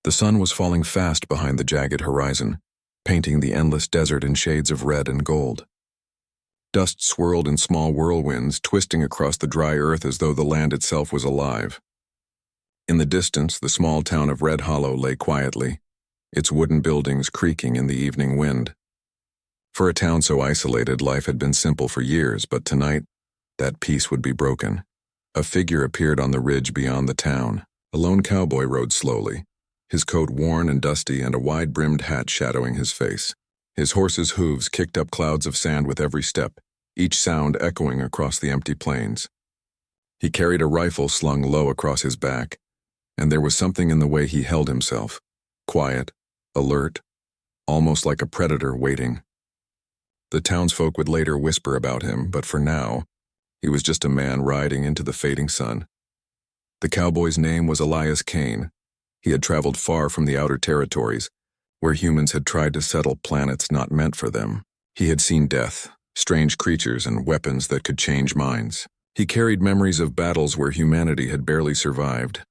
The sun was falling fast behind the jagged horizon, painting the endless desert in shades of red and gold. Dust swirled in small whirlwinds, twisting across the dry earth as though the land itself was alive. In the distance, the small town of Red Hollow lay quietly, its wooden buildings creaking in the evening wind. For a town so isolated, life had been simple for years, but tonight, that peace would be broken. A figure appeared on the ridge beyond the town. A lone cowboy rode slowly, his coat worn and dusty and a wide-brimmed hat shadowing his face. His horse's hooves kicked up clouds of sand with every step, each sound echoing across the empty plains. He carried a rifle slung low across his back, and there was something in the way he held himself, quiet, alert, almost like a predator waiting. The townsfolk would later whisper about him, but for now, he was just a man riding into the fading sun. The cowboy's name was Elias Kane. He had traveled far from the outer territories, where humans had tried to settle planets not meant for them. He had seen death, strange creatures, and weapons that could change minds. He carried memories of battles where humanity had barely survived,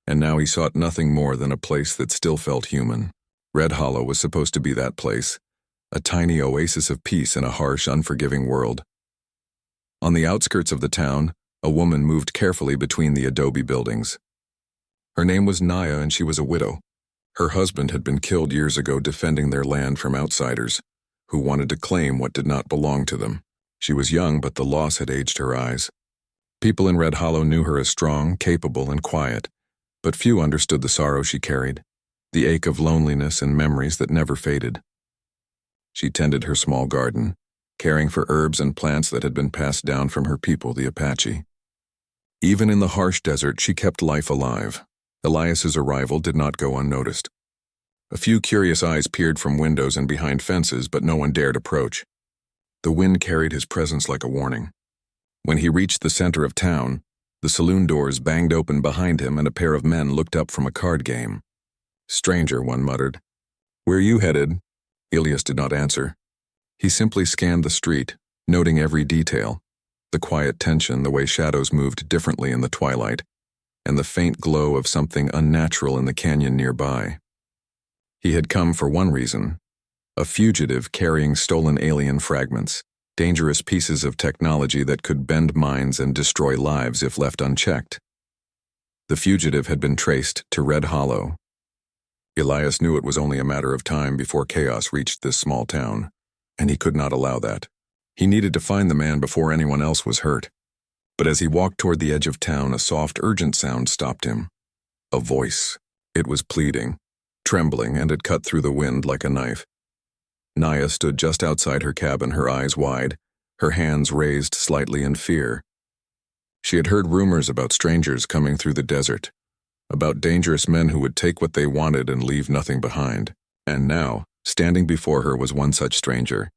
and now he sought nothing more than a place that still felt human. Red Hollow was supposed to be that place, a tiny oasis of peace in a harsh, unforgiving world. On the outskirts of the town, a woman moved carefully between the adobe buildings. Her name was Naya, and she was a widow. Her husband had been killed years ago defending their land from outsiders, who wanted to claim what did not belong to them. She was young, but the loss had aged her eyes. People in Red Hollow knew her as strong, capable, and quiet, but few understood the sorrow she carried, the ache of loneliness and memories that never faded. She tended her small garden, caring for herbs and plants that had been passed down from her people, the Apache. Even in the harsh desert, she kept life alive. Elias's arrival did not go unnoticed. A few curious eyes peered from windows and behind fences, but no one dared approach. The wind carried his presence like a warning. When he reached the center of town, the saloon doors banged open behind him and a pair of men looked up from a card game. "Stranger," one muttered. "Where are you headed?" Elias did not answer. He simply scanned the street, noting every detail, the quiet tension, the way shadows moved differently in the twilight, and the faint glow of something unnatural in the canyon nearby. He had come for one reason: a fugitive carrying stolen alien fragments, dangerous pieces of technology that could bend minds and destroy lives if left unchecked. The fugitive had been traced to Red Hollow. Elias knew it was only a matter of time before chaos reached this small town, and he could not allow that. He needed to find the man before anyone else was hurt. But as he walked toward the edge of town, a soft, urgent sound stopped him. A voice. It was pleading, trembling, and it cut through the wind like a knife. Naya stood just outside her cabin, her eyes wide, her hands raised slightly in fear. She had heard rumors about strangers coming through the desert, about dangerous men who would take what they wanted and leave nothing behind. And now, standing before her was one such stranger,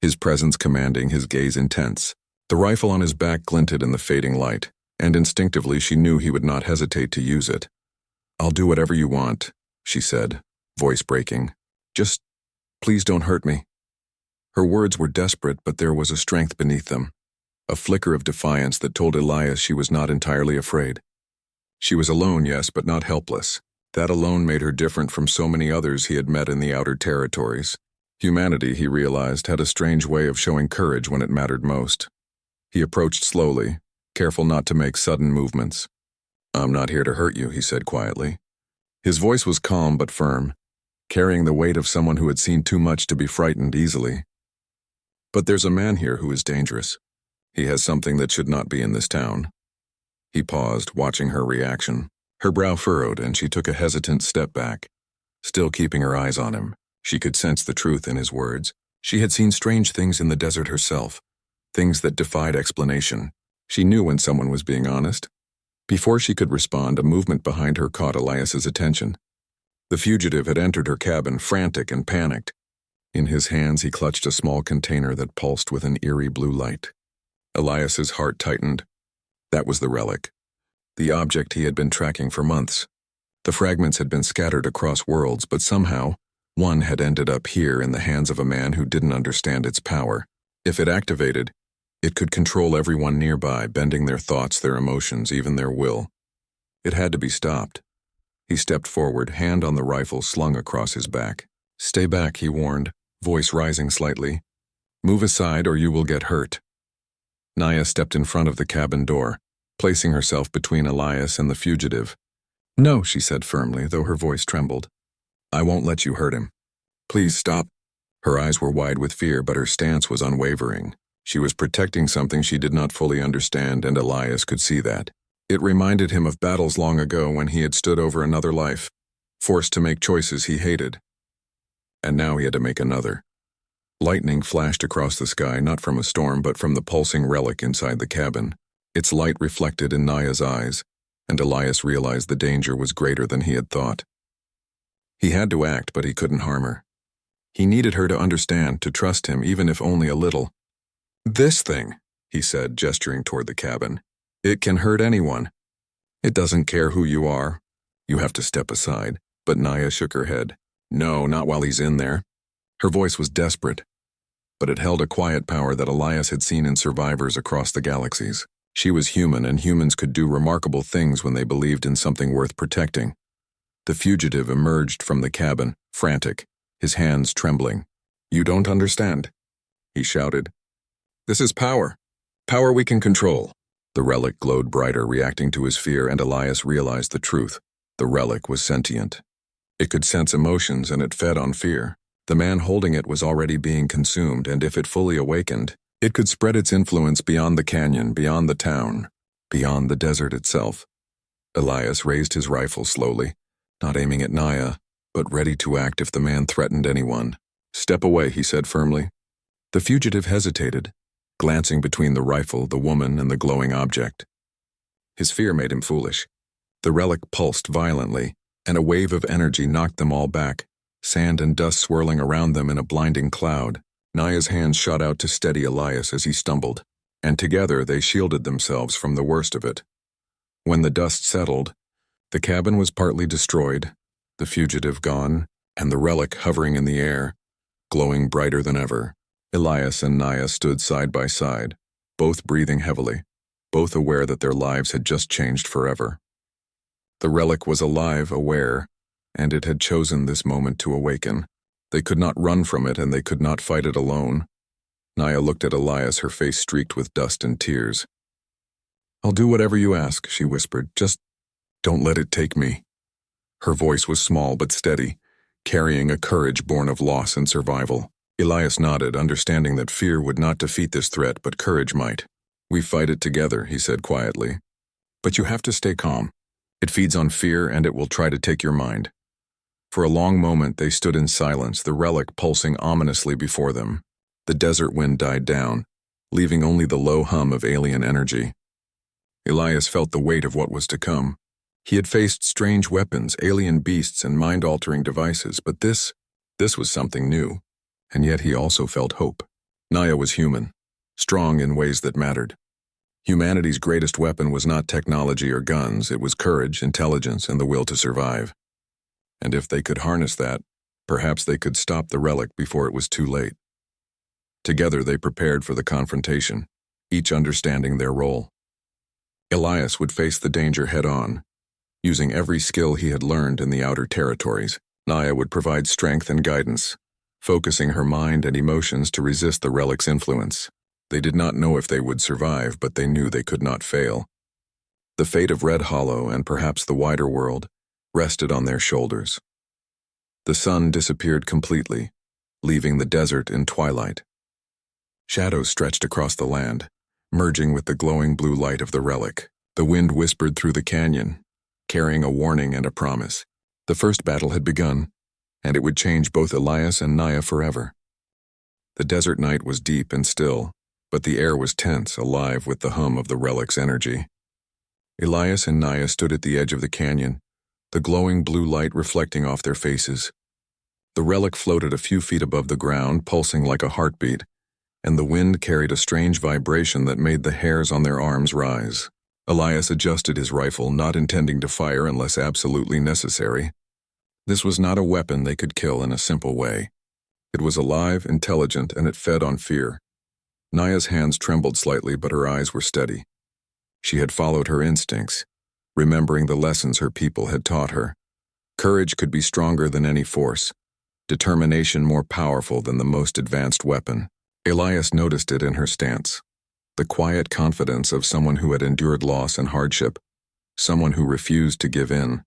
his presence commanding, his gaze intense. The rifle on his back glinted in the fading light, and instinctively she knew he would not hesitate to use it. "I'll do whatever you want," she said, voice breaking. "Just, please don't hurt me." Her words were desperate, but there was a strength beneath them, a flicker of defiance that told Elias she was not entirely afraid. She was alone, yes, but not helpless. That alone made her different from so many others he had met in the outer territories. Humanity, he realized, had a strange way of showing courage when it mattered most. He approached slowly, careful not to make sudden movements. "I'm not here to hurt you," he said quietly. His voice was calm but firm, carrying the weight of someone who had seen too much to be frightened easily. "But there's a man here who is dangerous. He has something that should not be in this town." He paused, watching her reaction. Her brow furrowed, and she took a hesitant step back, still keeping her eyes on him. She could sense the truth in his words. She had seen strange things in the desert herself, things that defied explanation. She knew when someone was being honest. Before she could respond, a movement behind her caught Elias's attention. The fugitive had entered her cabin, frantic and panicked. In his hands he clutched a small container that pulsed with an eerie blue light. Elias's heart tightened. That was the relic, the object he had been tracking for months. The fragments had been scattered across worlds, but somehow, one had ended up here in the hands of a man who didn't understand its power. If it activated, it could control everyone nearby, bending their thoughts, their emotions, even their will. It had to be stopped. He stepped forward, hand on the rifle slung across his back. "Stay back," he warned, voice rising slightly. "Move aside or you will get hurt." Naya stepped in front of the cabin door, placing herself between Elias and the fugitive. "No," she said firmly, though her voice trembled. "I won't let you hurt him. Please stop." Her eyes were wide with fear, but her stance was unwavering. She was protecting something she did not fully understand, and Elias could see that. It reminded him of battles long ago when he had stood over another life, forced to make choices he hated. And now he had to make another. Lightning flashed across the sky, not from a storm, but from the pulsing relic inside the cabin. Its light reflected in Naya's eyes, and Elias realized the danger was greater than he had thought. He had to act, but he couldn't harm her. He needed her to understand, to trust him, even if only a little. "This thing," he said, gesturing toward the cabin. "It can hurt anyone. It doesn't care who you are. You have to step aside." But Naya shook her head. "No, not while he's in there." Her voice was desperate, but it held a quiet power that Elias had seen in survivors across the galaxies. She was human, and humans could do remarkable things when they believed in something worth protecting. The fugitive emerged from the cabin, frantic, his hands trembling. "You don't understand," he shouted. "This is power. Power we can control." The relic glowed brighter, reacting to his fear, and Elias realized the truth. The relic was sentient. It could sense emotions, and it fed on fear. The man holding it was already being consumed, and if it fully awakened, it could spread its influence beyond the canyon, beyond the town, beyond the desert itself. Elias raised his rifle slowly, not aiming at Naya, but ready to act if the man threatened anyone. "Step away," he said firmly. The fugitive hesitated, glancing between the rifle, the woman, and the glowing object. His fear made him foolish. The relic pulsed violently, and a wave of energy knocked them all back, sand and dust swirling around them in a blinding cloud. Naya's hands shot out to steady Elias as he stumbled, and together they shielded themselves from the worst of it. When the dust settled, the cabin was partly destroyed, the fugitive gone, and the relic hovering in the air, glowing brighter than ever. Elias and Naya stood side by side, both breathing heavily, both aware that their lives had just changed forever. The relic was alive, aware, and it had chosen this moment to awaken. They could not run from it, and they could not fight it alone. Naya looked at Elias, her face streaked with dust and tears. "I'll do whatever you ask," she whispered. "Just don't let it take me." Her voice was small but steady, carrying a courage born of loss and survival. Elias nodded, understanding that fear would not defeat this threat, but courage might. "We fight it together," he said quietly. "But you have to stay calm. It feeds on fear, and it will try to take your mind." For a long moment they stood in silence, the relic pulsing ominously before them. The desert wind died down, leaving only the low hum of alien energy. Elias felt the weight of what was to come. He had faced strange weapons, alien beasts, and mind-altering devices, but this was something new. And yet he also felt hope. Naya was human, strong in ways that mattered. Humanity's greatest weapon was not technology or guns, it was courage, intelligence, and the will to survive. And if they could harness that, perhaps they could stop the relic before it was too late. Together they prepared for the confrontation, each understanding their role. Elias would face the danger head-on, using every skill he had learned in the outer territories. Naya would provide strength and guidance, focusing her mind and emotions to resist the relic's influence. They did not know if they would survive, but they knew they could not fail. The fate of Red Hollow, and perhaps the wider world, rested on their shoulders. The sun disappeared completely, leaving the desert in twilight. Shadows stretched across the land, merging with the glowing blue light of the relic. The wind whispered through the canyon, carrying a warning and a promise. The first battle had begun, and it would change both Elias and Naya forever. The desert night was deep and still, but the air was tense, alive with the hum of the relic's energy. Elias and Naya stood at the edge of the canyon, the glowing blue light reflecting off their faces. The relic floated a few feet above the ground, pulsing like a heartbeat, and the wind carried a strange vibration that made the hairs on their arms rise. Elias adjusted his rifle, not intending to fire unless absolutely necessary. This was not a weapon they could kill in a simple way. It was alive, intelligent, and it fed on fear. Naya's hands trembled slightly, but her eyes were steady. She had followed her instincts, remembering the lessons her people had taught her. Courage could be stronger than any force, determination more powerful than the most advanced weapon. Elias noticed it in her stance. The quiet confidence of someone who had endured loss and hardship, someone who refused to give in.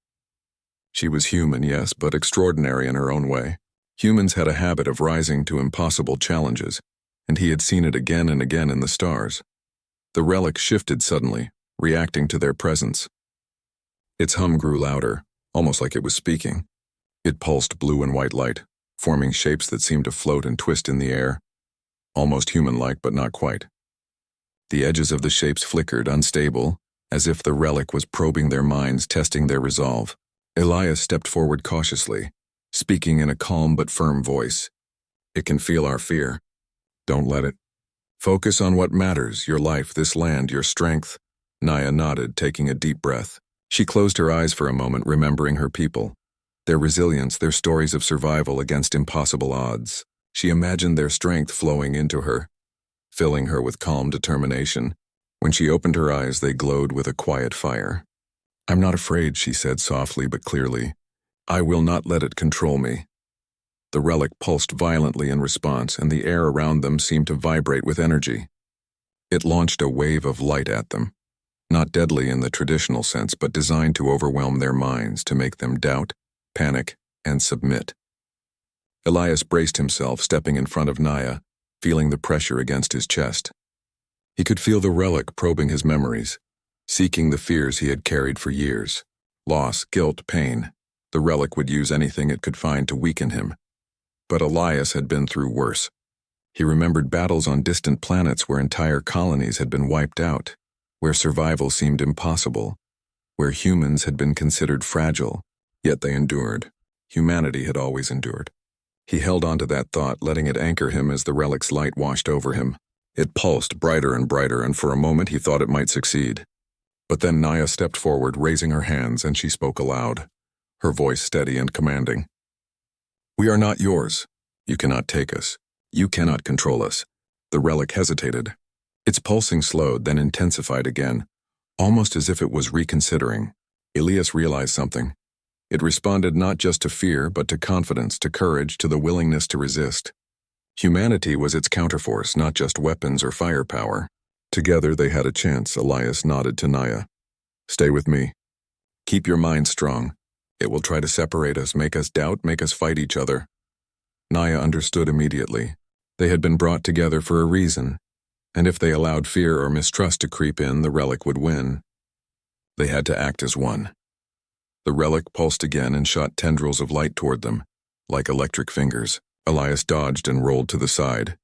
She was human, yes, but extraordinary in her own way. Humans had a habit of rising to impossible challenges, and he had seen it again and again in the stars. The relic shifted suddenly, reacting to their presence. Its hum grew louder, almost like it was speaking. It pulsed blue and white light, forming shapes that seemed to float and twist in the air, almost human-like but not quite. The edges of the shapes flickered, unstable, as if the relic was probing their minds, testing their resolve. Elias stepped forward cautiously, speaking in a calm but firm voice. "It can feel our fear. Don't let it. Focus on what matters, your life, this land, your strength." Naya nodded, taking a deep breath. She closed her eyes for a moment, remembering her people, their resilience, their stories of survival against impossible odds. She imagined their strength flowing into her, filling her with calm determination. When she opened her eyes, they glowed with a quiet fire. "I'm not afraid," she said softly but clearly. "I will not let it control me." The relic pulsed violently in response, and the air around them seemed to vibrate with energy. It launched a wave of light at them, not deadly in the traditional sense, but designed to overwhelm their minds, to make them doubt, panic, and submit. Elias braced himself, stepping in front of Naya, feeling the pressure against his chest. He could feel the relic probing his memories, seeking the fears he had carried for years. Loss, guilt, pain. The relic would use anything it could find to weaken him. But Elias had been through worse. He remembered battles on distant planets where entire colonies had been wiped out, where survival seemed impossible, where humans had been considered fragile, yet they endured. Humanity had always endured. He held on to that thought, letting it anchor him as the relic's light washed over him. It pulsed brighter and brighter, and for a moment he thought it might succeed. But then Naya stepped forward, raising her hands, and she spoke aloud, her voice steady and commanding. "We are not yours. You cannot take us. You cannot control us." The relic hesitated. Its pulsing slowed, then intensified again, almost as if it was reconsidering. Elias realized something. It responded not just to fear, but to confidence, to courage, to the willingness to resist. Humanity was its counterforce, not just weapons or firepower. Together they had a chance. Elias nodded to Naya. "Stay with me. Keep your mind strong. It will try to separate us, make us doubt, make us fight each other." Naya understood immediately. They had been brought together for a reason, and if they allowed fear or mistrust to creep in, the relic would win. They had to act as one. The relic pulsed again and shot tendrils of light toward them, like electric fingers. Elias dodged and rolled to the side,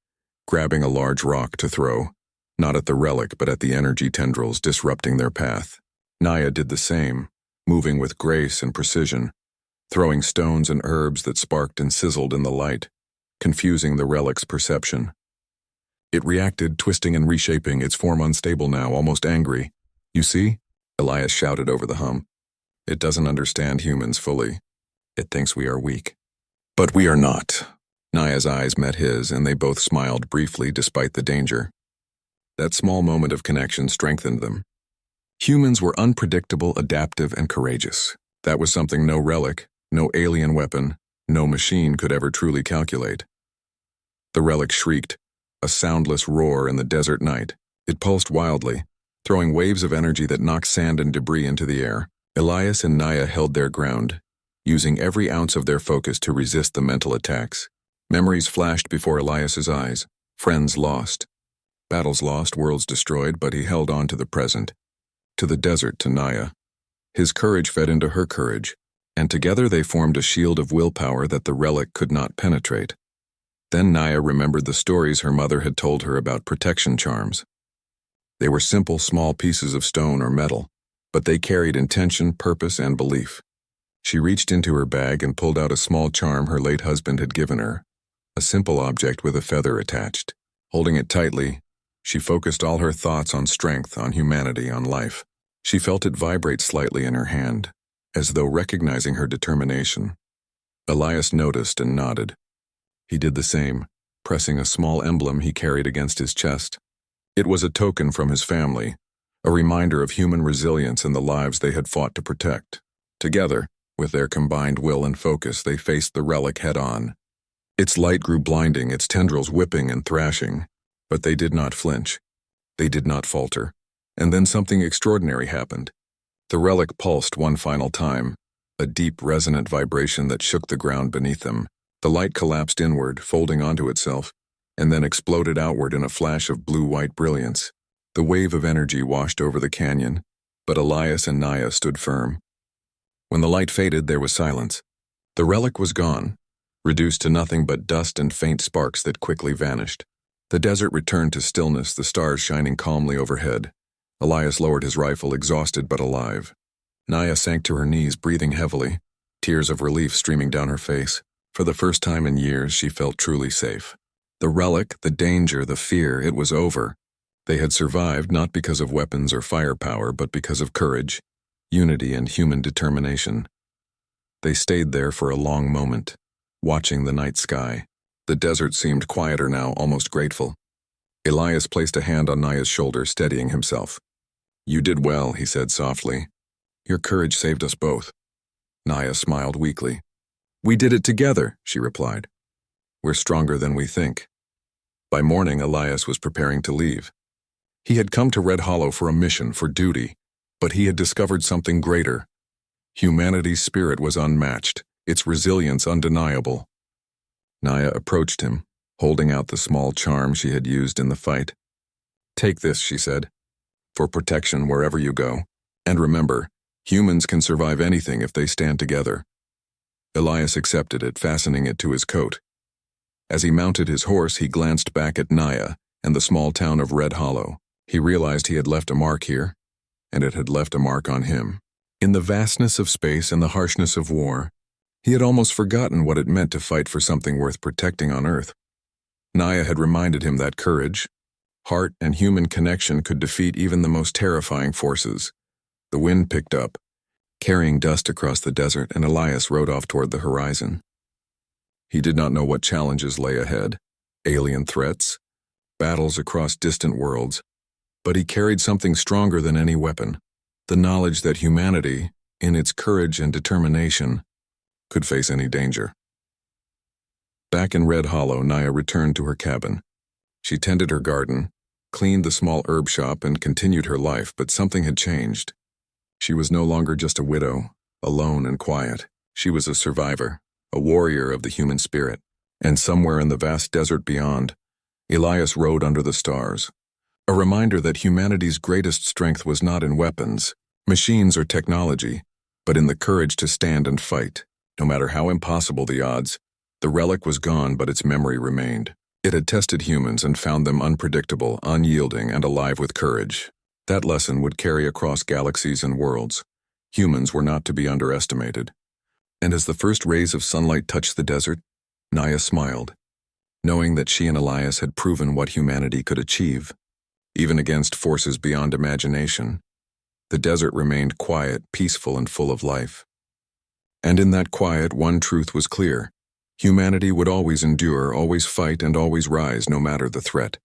grabbing a large rock to throw, not at the relic but at the energy tendrils disrupting their path. Naya did the same, moving with grace and precision, throwing stones and herbs that sparked and sizzled in the light, confusing the relic's perception. It reacted, twisting and reshaping, its form unstable now, almost angry. "You see?" Elias shouted over the hum. "It doesn't understand humans fully. It thinks we are weak. But we are not." Naya's eyes met his, and they both smiled briefly despite the danger. That small moment of connection strengthened them. Humans were unpredictable, adaptive, and courageous. That was something no relic, no alien weapon, no machine could ever truly calculate. The relic shrieked, a soundless roar in the desert night. It pulsed wildly, throwing waves of energy that knocked sand and debris into the air. Elias and Naya held their ground, using every ounce of their focus to resist the mental attacks. Memories flashed before Elias's eyes. Friends lost. Battles lost, worlds destroyed, but he held on to the present. To the desert, to Naya. His courage fed into her courage, and together they formed a shield of willpower that the relic could not penetrate. Then Naya remembered the stories her mother had told her about protection charms. They were simple, small pieces of stone or metal, but they carried intention, purpose, and belief. She reached into her bag and pulled out a small charm her late husband had given her, a simple object with a feather attached. Holding it tightly, she focused all her thoughts on strength, on humanity, on life. She felt it vibrate slightly in her hand, as though recognizing her determination. Elias noticed and nodded. He did the same, pressing a small emblem he carried against his chest. It was a token from his family, a reminder of human resilience and the lives they had fought to protect. Together, With their combined will and focus, they faced the relic head-on. Its light grew blinding, its tendrils whipping and thrashing. But they did not flinch. They did not falter. And then something extraordinary happened. The relic pulsed one final time, a deep, resonant vibration that shook the ground beneath them. The light collapsed inward, folding onto itself, and then exploded outward in a flash of blue-white brilliance. The wave of energy washed over the canyon, but Elias and Naya stood firm. When the light faded, there was silence. The relic was gone, reduced to nothing but dust and faint sparks that quickly vanished. The desert returned to stillness, the stars shining calmly overhead. Elias lowered his rifle, exhausted but alive. Naya sank to her knees, breathing heavily, tears of relief streaming down her face. For the first time in years, she felt truly safe. The relic, the danger, the fear, it was over. They had survived not because of weapons or firepower, but because of courage, unity, and human determination. They stayed there for a long moment, watching the night sky. The desert seemed quieter now, almost grateful. Elias placed a hand on Naya's shoulder, steadying himself. "You did well," he said softly. "Your courage saved us both." Naya smiled weakly. "We did it together," she replied. "We're stronger than we think." By morning, Elias was preparing to leave. He had come to Red Hollow for a mission, for duty, but he had discovered something greater. Humanity's spirit was unmatched, its resilience undeniable. Naya approached him, holding out the small charm she had used in the fight. "Take this," she said, "for protection wherever you go. And remember, humans can survive anything if they stand together." Elias accepted it, fastening it to his coat. As he mounted his horse, he glanced back at Naya and the small town of Red Hollow. He realized he had left a mark here, and it had left a mark on him. In the vastness of space and the harshness of war, he had almost forgotten what it meant to fight for something worth protecting on Earth. Naya had reminded him that courage, heart, and human connection could defeat even the most terrifying forces. The wind picked up, carrying dust across the desert, and Elias rode off toward the horizon. He did not know what challenges lay ahead, alien threats, battles across distant worlds, but he carried something stronger than any weapon, the knowledge that humanity, in its courage and determination, could face any danger. Back in Red Hollow, Naya returned to her cabin. She tended her garden, cleaned the small herb shop, and continued her life, but something had changed. She was no longer just a widow, alone and quiet. She was a survivor, a warrior of the human spirit. And somewhere in the vast desert beyond, Elias rode under the stars, a reminder that humanity's greatest strength was not in weapons, machines, or technology, but in the courage to stand and fight. No matter how impossible the odds, the relic was gone, but its memory remained. It had tested humans and found them unpredictable, unyielding, and alive with courage. That lesson would carry across galaxies and worlds. Humans were not to be underestimated. And as the first rays of sunlight touched the desert, Naya smiled, knowing that she and Elias had proven what humanity could achieve. Even against forces beyond imagination, the desert remained quiet, peaceful, and full of life. And in that quiet, one truth was clear. Humanity would always endure, always fight, and always rise, no matter the threat.